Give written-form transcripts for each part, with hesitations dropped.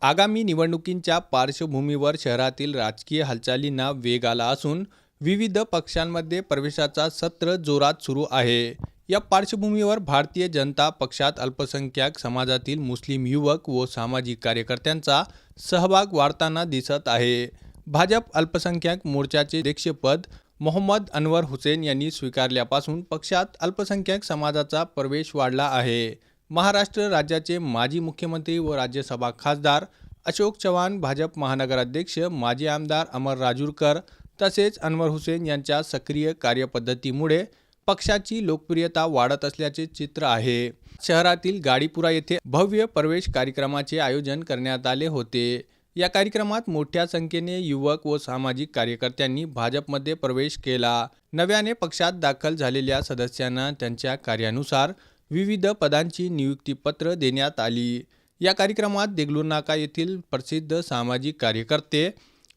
आगामी निवडणुकींच्या पार्श्वभूमीवर शहरातील राजकीय हालचालींना वेग आला असून विविध पक्षांमध्ये प्रवेशाचा सत्र जोरात सुरू आहे. या पार्श्वभूमीवर भारतीय जनता पक्षात अल्पसंख्याक समाजातील मुस्लिम युवक व सामाजिक कार्यकर्त्यांचा सहभाग वाढताना दिसत आहे. भाजप अल्पसंख्याक मोर्चाचे अध्यक्षपद मोहम्मद अनवर हुसेन यांनी स्वीकारल्यापासून पक्षात अल्पसंख्याक समाजाचा प्रवेश वाढला आहे. महाराष्ट्र राज्याचे माजी मुख्यमंत्री व राज्यसभा खासदार अशोक चव्हाण, भाजप महानगराध्यक्ष माजी आमदार अमर राजूरकर तसेच अनवर हुसेन यांच्या सक्रिय कार्यपद्धतीमुळे पक्षाची लोकप्रियता वाढत असल्याचे चित्र आहे. शहरातील गाडीपुरा येथे भव्य प्रवेश कार्यक्रमाचे आयोजन करण्यात आले होते. या कार्यक्रमात मोठ्या संख्येने युवक व सामाजिक कार्यकर्त्यांनी भाजपमध्ये प्रवेश केला. नव्याने पक्षात दाखल झालेल्या सदस्यांना त्यांच्या कार्यानुसार विविध पदांची नियुक्तीपत्र देण्यात आली. या कार्यक्रमात देगलूर नाका येथील प्रसिद्ध सामाजिक कार्यकर्ते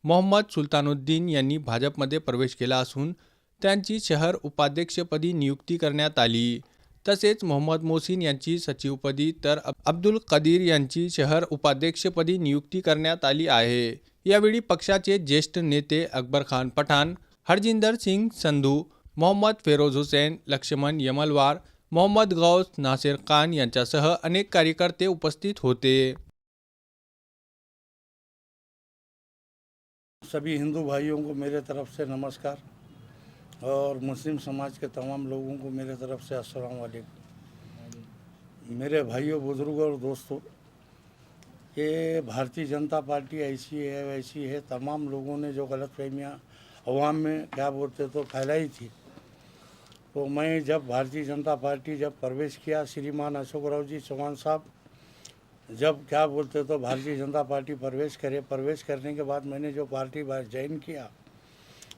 मोहम्मद सुलतानुद्दीन यांनी भाजपमध्ये प्रवेश केला असून त्यांची शहर उपाध्यक्षपदी नियुक्ती करण्यात आली. तसेच मोहम्मद मोहसिन यांची सचिवपदी तर अब्दुल कदीर यांची शहर उपाध्यक्षपदी नियुक्ती करण्यात आली आहे. यावेळी पक्षाचे ज्येष्ठ नेते अकबर खान पठाण, हरजिंदर सिंग संधू, मोहम्मद फेरोज हुसैन, लक्ष्मण यमलवार, मोहम्मद गौस, नासिर खान यांच्यासह अनेक कार्यकर्ते उपस्थित होते. सभी हिंदू भाइयों को मेरे तरफ से नमस्कार और मुस्लिम समाज के तमाम लोगों को मेरे तरफ से अस्सलाम वालेकुम। मेरे भाइयों, बुजुर्गों और दोस्तों, ये भारतीय जनता पार्टी ऐसी है वैसी है, तमाम लोगों ने जो गलतफहमियां अवाम में क्या बोलते तो फैलाई थी, तो मैं जब भारतीय जनता पार्टी जब प्रवेश किया, श्रीमान अशोक राव जी चौहान साहब जब क्या बोलते तो भारतीय जनता पार्टी प्रवेश करने के बाद मैंने जो पार्टी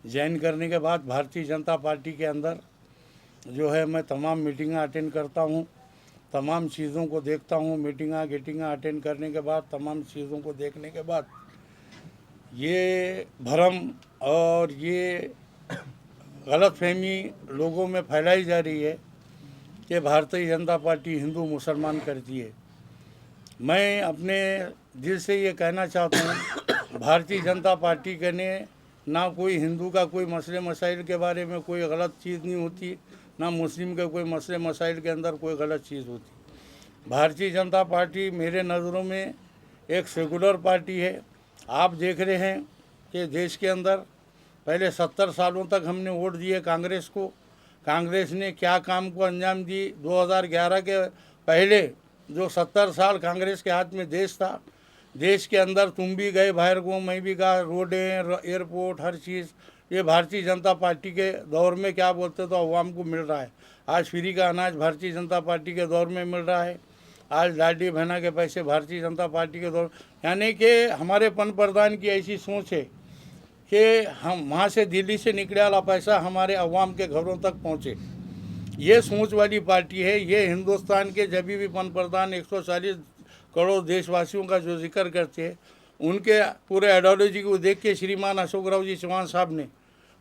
ज्वाइन करने के बाद भारतीय जनता पार्टी के अंदर जो है मैं तमाम मीटिंगें अटेंड करता हूँ, तमाम चीज़ों को देखता हूँ। मीटिंगें अटेंड करने के बाद तमाम चीज़ों को देखने के बाद ये भ्रम और ये गलतफहमी लोगों में फैलाई जा रही है कि भारतीय जनता पार्टी हिंदू मुसलमान करती है। मैं अपने दिल से ये कहना चाहता हूँ, भारतीय जनता पार्टी के ने ना कोई हिंदू का कोई मसले मसाइल के बारे में कोई गलत चीज़ नहीं होती, ना मुस्लिम के कोई मसले मसाइल के अंदर कोई गलत चीज़ होती। भारतीय जनता पार्टी मेरे नज़रों में एक सेकुलर पार्टी है। आप देख रहे हैं कि देश के अंदर पहले 70 सालों तक हमने वोट दिए कांग्रेस को। कांग्रेस ने क्या काम को अंजाम दी? 2011 के पहले जो 70 साल कांग्रेस के हाथ में देश था, देश के अंदर तुम भी गए बाहर को, मैं भी गया, रोडें, एयरपोर्ट, हर चीज़ ये भारतीय जनता पार्टी के दौर में क्या बोलते तो अवाम को मिल रहा है। आज फ्री का अनाज भारतीय जनता पार्टी के दौर में मिल रहा है। आज लाडली बहना के पैसे भारतीय जनता पार्टी के दौर, यानी कि हमारे पंतप्रधान की ऐसी सोच है कि हम वहाँ से दिल्ली से निकले वाला पैसा हमारे अवाम के घरों तक पहुँचे। ये सोच वाली पार्टी है। ये हिंदुस्तान के जब भी पंतप्रधान 140 करोड़ देशवासियों का जो जिक्र करते हैं, उनके पूरे आइडियोलॉजी को देख के श्रीमान अशोक राव जी चौहान साहब ने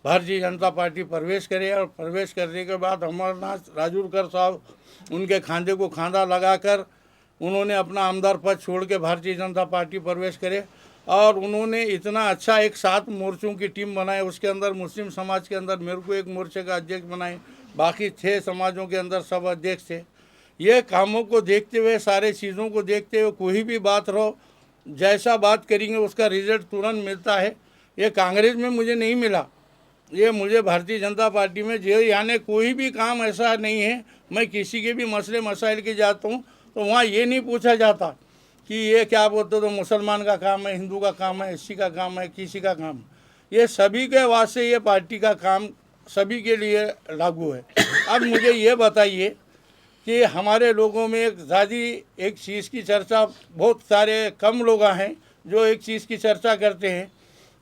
भारतीय जनता पार्टी प्रवेश करे और प्रवेश करने के बाद अमरनाथ राजूरकर साहब उनके खांधे को खांधा लगाकर उन्होंने अपना आमदार पद छोड़ के भारतीय जनता पार्टी प्रवेश करे और उन्होंने इतना अच्छा एक 7 मोर्चों की टीम बनाई। उसके अंदर मुस्लिम समाज के अंदर मेरे को एक मोर्चे का अध्यक्ष बनाए, बाकी 6 समाजों के अंदर सब अध्यक्ष थे। ये कामों को देखते हुए, सारे चीज़ों को देखते हुए, कोई भी बात रहो, जैसा बात करेंगे उसका रिजल्ट तुरंत मिलता है। ये कांग्रेस में मुझे नहीं मिला, ये मुझे भारतीय जनता पार्टी में जो यानी कोई भी काम ऐसा नहीं है। मैं किसी के भी मसले मसाइल के जाता हूँ तो वहाँ ये नहीं पूछा जाता कि ये क्या बोलते तो मुसलमान का काम है, हिंदू का काम है, एससी का काम है, किसी का काम। ये सभी के वास्ते ये पार्टी का काम सभी के लिए लागू है। अब मुझे ये बताइए कि हमारे लोगों में एक चीज़ की चर्चा, बहुत सारे कम लोग हैं जो एक चीज़ की चर्चा करते हैं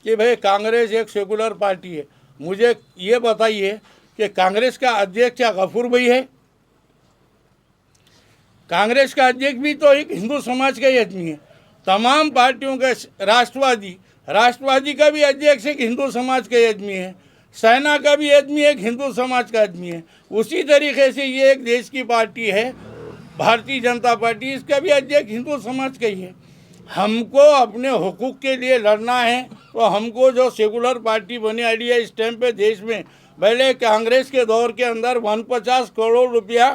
कि भाई कांग्रेस एक सेकुलर पार्टी है। मुझे ये बताइए कि कांग्रेस का अध्यक्ष क्या गफूर भाई है? कांग्रेस का अध्यक्ष भी तो एक हिंदू समाज का ही आदमी है। तमाम पार्टियों का राष्ट्रवादी का भी अध्यक्ष एक हिंदू समाज का ही आदमी है। सेना का भी आदमी एक हिंदू समाज का आदमी है। उसी तरीके से ये एक देश की पार्टी है भारतीय जनता पार्टी, इसका भी अध्यक्ष हिंदू समाज का ही है। हमको अपने हुकूक के लिए लड़ना है तो हमको जो सेकुलर पार्टी बनी आई है इस टाइम पे देश में, पहले कांग्रेस के दौर के अंदर 150 करोड़ रुपया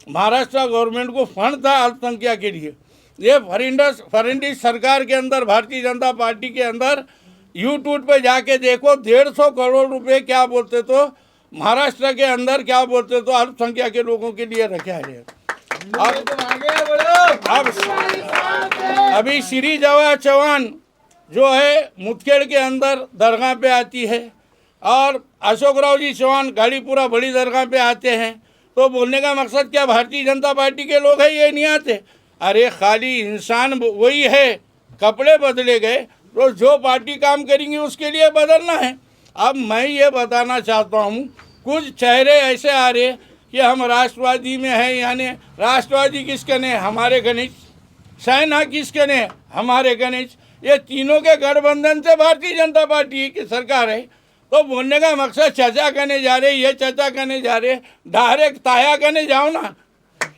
महाराष्ट्र गवर्नमेंट को फंड था अल्पसंख्यक के लिए। ये फर्नांडिस सरकार के अंदर भारतीय जनता पार्टी के अंदर यूट्यूब पे जाके देखो 150 करोड़ रुपए क्या बोलते तो महाराष्ट्र के अंदर क्या बोलते तो अल्पसंख्यक के लोगों के लिए रखा है। अब अभी श्री जवा चौहान जो है मुदखेड़ के अंदर दरगाह पे आती है और अशोकराव जी चौहान गाड़ीपुरा बड़ी दरगाह पे आते हैं, तो बोलने का मकसद क्या भारतीय जनता पार्टी के लोग हैं ये नहीं आते? अरे खाली इंसान वही है, कपड़े बदले गए, तो जो पार्टी काम करेंगी उसके लिए बदलना है। अब मैं ये बताना चाहता हूँ कुछ चेहरे ऐसे आ रहे कि हम राष्ट्रवादी में हैं, यानी राष्ट्रवादी किसके ने? हमारे गणेश। सेना किसके ने? हमारे गणेश। ये तीनों के गठबंधन से भारतीय जनता पार्टी की सरकार है। तो बोलने का मकसद चर्चा करने जा रहे, ये चर्चा करने जा रहे, डायरेक्ट ताया करने जाओ ना।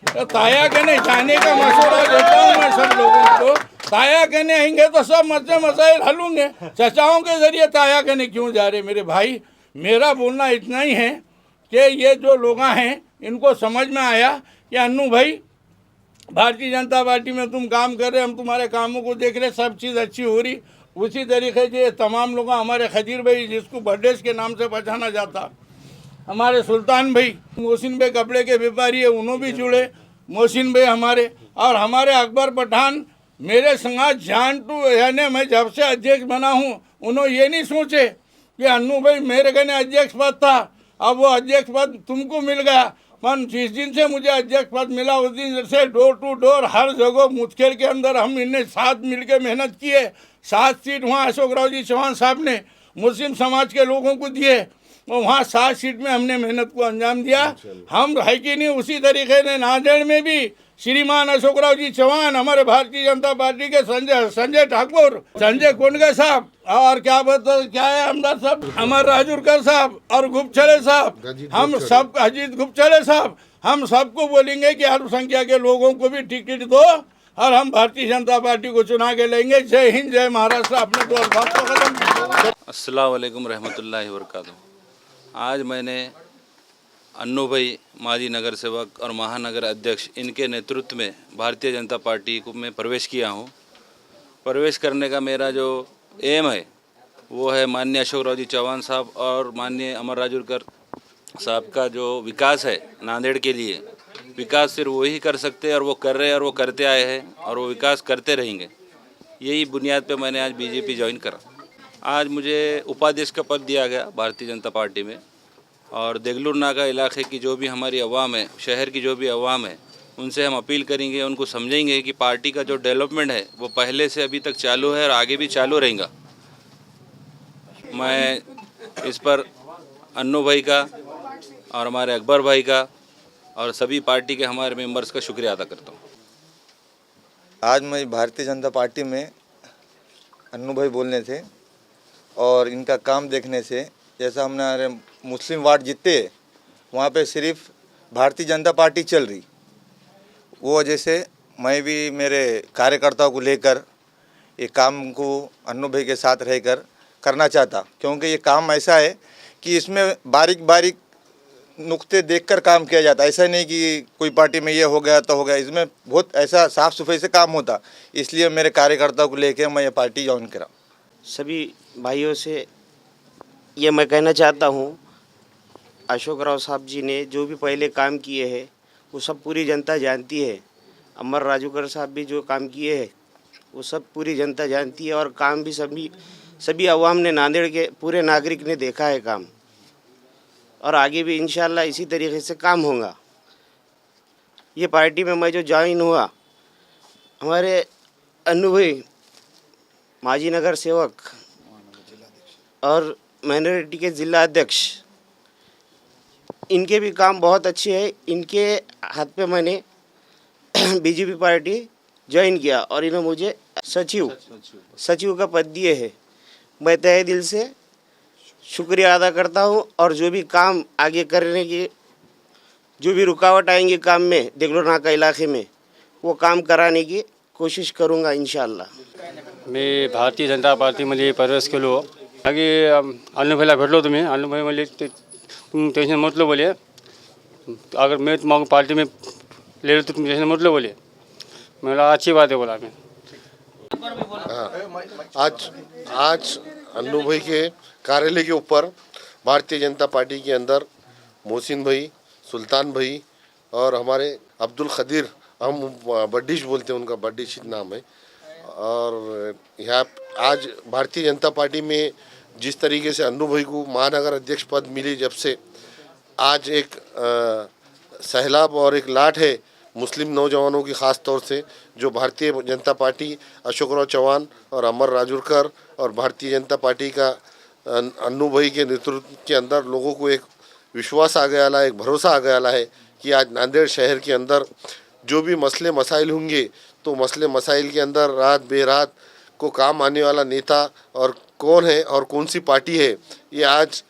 तो ताया करने जाने का मशवरा देता हूँ मैं सब लोगों को। ताया करने आएंगे तो सब मसाइल हल होंगे, चर्चाओं के जरिए ताया करने क्यों जा रहे? मेरे भाई, मेरा बोलना इतना ही है कि ये जो लोग हैं इनको समझ में आया कि अन्नू भाई भारतीय जनता पार्टी में तुम काम कर रहे, हम तुम्हारे कामों को देख रहे, सब चीज़ अच्छी हो रही। उसी तरीके से तमाम लोग, हमारे खदीर भाई जिसको बर्डेस के नाम से पहचाना जाता, हमारे सुल्तान भाई, मोहसिन भाई कपड़े के व्यापारी है, उन्होंने भी जुड़े, मोहसिन भाई हमारे, और हमारे अकबर पठान मेरे संग जान टू, यानी मैं जब से अध्यक्ष बना हूँ उन्होंने ये नहीं सोचे कि अन्नू भाई मेरे कहने अध्यक्ष पद था, अब वो अध्यक्ष पद तुमको मिल गया। पर जिस दिन से मुझे अध्यक्ष पद मिला उस दिन से डोर टू डोर हर जगह मुदखेड़ के अंदर हम इन्हें साथ मिलकर मेहनत किए। 7 सीट वहाँ अशोकराव जी चौहान साहब ने मुस्लिम समाज के लोगों को दिए और वहाँ 7 सीट में हमने मेहनत को अंजाम दिया। हम है कि नहीं, उसी तरीके से नांदेड़ में भी श्रीमान अशोकराव जी चौहान, हमारे भारतीय जनता पार्टी के संजय ठाकुर, संजय कोंडगे साहब, और क्या है आमदार साहब अमर राजूरकर साहब और गुप्तचरे साहब, हम सब अजीत गुप्तचरे साहब, हम सबको बोलेंगे कि अल्पसंख्यक के लोगों को भी टिकट दो और हम भारतीय जनता पार्टी को चुना के लेंगे। जय हिंद, जय महाराष्ट्र। अपने तो अल्फाज को खत्म। अस्सलाम वालेकुम रहमतुल्लाहि व बरकातुहू। आज मैंने अन्नू भाई माजी नगर सेवक और महानगर अध्यक्ष इनके नेतृत्व में भारतीय जनता पार्टी में प्रवेश किया हूँ। प्रवेश करने का मेरा जो एम है वो है माननीय अशोकराव जी चौहान साहब और माननीय अमर राजूरकर साहब का जो विकास है नांदेड़ के लिए, विकास सिर्फ वही कर सकते हैं और वो कर रहे हैं और वो करते आए हैं और वो विकास करते रहेंगे। यही बुनियाद पे मैंने आज बीजेपी ज्वाइन करा। आज मुझे उपाध्यक्ष का पद दिया गया भारतीय जनता पार्टी में, और देगलूर नाका इलाके की जो भी हमारी अवाम है, शहर की जो भी अवाम है, उनसे हम अपील करेंगे, उनको समझेंगे कि पार्टी का जो डेवलपमेंट है वो पहले से अभी तक चालू है और आगे भी चालू रहेगा। मैं इस पर अन्नू भाई का और हमारे अकबर भाई का और सभी पार्टी के हमारे मेंबर्स का शुक्रिया अदा करता हूँ। आज मैं भारतीय जनता पार्टी में अन्नू भाई बोलने थे और इनका काम देखने से, जैसा हमारे मुस्लिम वार्ड जीते वहाँ पे सिर्फ भारतीय जनता पार्टी चल रही, वो वजह से मैं भी मेरे कार्यकर्ताओं को लेकर ये काम को अन्नू भाई के साथ रहकर करना चाहता, क्योंकि ये काम ऐसा है कि इसमें बारीक बारीक नुक्ते देखकर काम किया जाता है। ऐसा नहीं कि कोई पार्टी में ये हो गया तो हो गया, इसमें बहुत ऐसा साफ़ सफाई से काम होता। इसलिए मेरे कार्यकर्ताओं को लेकर मैं ये पार्टी ज्वाइन करा। सभी भाइयों से ये मैं कहना चाहता हूँ, अशोकराव साहब जी ने जो भी पहले काम किए हैं वो सब पूरी जनता जानती है। अमर राजूकर साहब भी जो काम किए हैं वो सब पूरी जनता जानती है, और काम भी सभी अवाम ने, नांदेड़ के पूरे नागरिक ने देखा है काम, और आगे भी इंशाल्लाह इसी तरीके से काम होगा। ये पार्टी में मैं जो ज्वाइन हुआ, हमारे अन्नू भाई माजी नगर सेवक और माइनॉरिटी के ज़िला अध्यक्ष, इनके भी काम बहुत अच्छे हैं। इनके हाथ पे मैंने बीजेपी पार्टी ज्वाइन किया और इन्होंने मुझे सचिव का पद दिए है। मैं तहे दिल से शुक्रिया अदा करता हूँ, और जो भी काम आगे करने की जो भी रुकावट आएंगी काम में देगलूर नाका इलाके में, वो काम कराने की कोशिश करूँगा इंशाल्लाह। मी भारतीय जनता पार्टीमध्ये प्रवेश केलो. मागे अण्णाभाईला भेटलो तुम्ही. अण्णाभाई म्हणले तुम टेंशन मत लो बोले, अगर मैं तुम्हारी पार्टी में ले लो तो तुम टेंशन मत लो बोले. मला अच्छी बात है बोला मैं. आज अन्नू भाई के कार्यालय के ऊपर भारतीय जनता पार्टी के अंदर मोहसिन भाई, सुल्तान भाई और हमारे अब्दुल खदीर, हम बड्डिश बोलते हैं, उनका बड्डिश नाम है. और यहाँ आज भारतीय जनता पार्टी में जिस तरीके से अन्नू भाई को महानगर अध्यक्ष पद मिली, जब से आज एक सैलाब और एक लाट है मुस्लिम नौजवानों की, ख़ास तौर से जो भारतीय जनता पार्टी अशोकराव चौहान और अमर राजूरकर और भारतीय जनता पार्टी का अन्नू भाई के नेतृत्व के अंदर लोगों को एक विश्वास आ गया है, एक भरोसा आ गया है कि आज नांदेड़ शहर के अंदर जो भी मसले मसाइल होंगे तो मसले मसाइल के अंदर रात बेरात को काम आने वाला नेता और कौन है और कौन सी पार्टी है, ये आज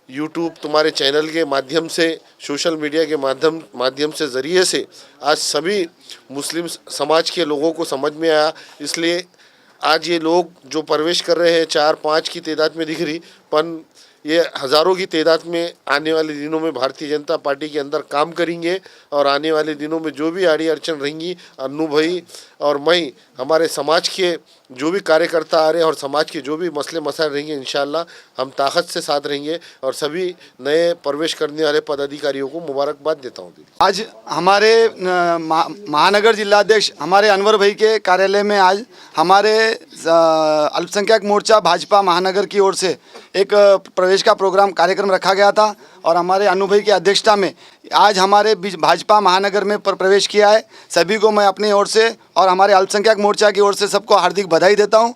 यूट्यूब तुम्हारे चैनल के माध्यम से, सोशल मीडिया के माध्यम से ज़रिए से आज सभी मुस्लिम समाज के लोगों को समझ में आया. इसलिए आज ये लोग जो प्रवेश कर रहे हैं 4-5 की तादाद में दिख रही, पर ये हज़ारों की तादाद में आने वाले दिनों में भारतीय जनता पार्टी के अंदर काम करेंगे. और आने वाले दिनों में जो भी आड़ी अड़चन रहेंगी, अन्नू भाई और मैं, हमारे समाज के जो भी कार्यकर्ता आ रहे हैं और समाज के जो भी मसले मसाइल रहेंगे, इंशाल्लाह हम ताकत से साथ रहेंगे. और सभी नए प्रवेश करने वाले पदाधिकारियों को मुबारकबाद देता हूँ. आज हमारे महानगर जिलाध्यक्ष हमारे अनवर भाई के कार्यालय में आज हमारे अल्पसंख्यक मोर्चा भाजपा महानगर की ओर से एक प्रवेश का प्रोग्राम कार्यक्रम रखा गया था. और हमारे अनु भाई की अध्यक्षता में आज हमारे भाजपा महानगर में प्रवेश किया है. सभी को मैं अपनी ओर से और हमारे अल्पसंख्यक मोर्चा की ओर से सबको हार्दिक बधाई देता हूं.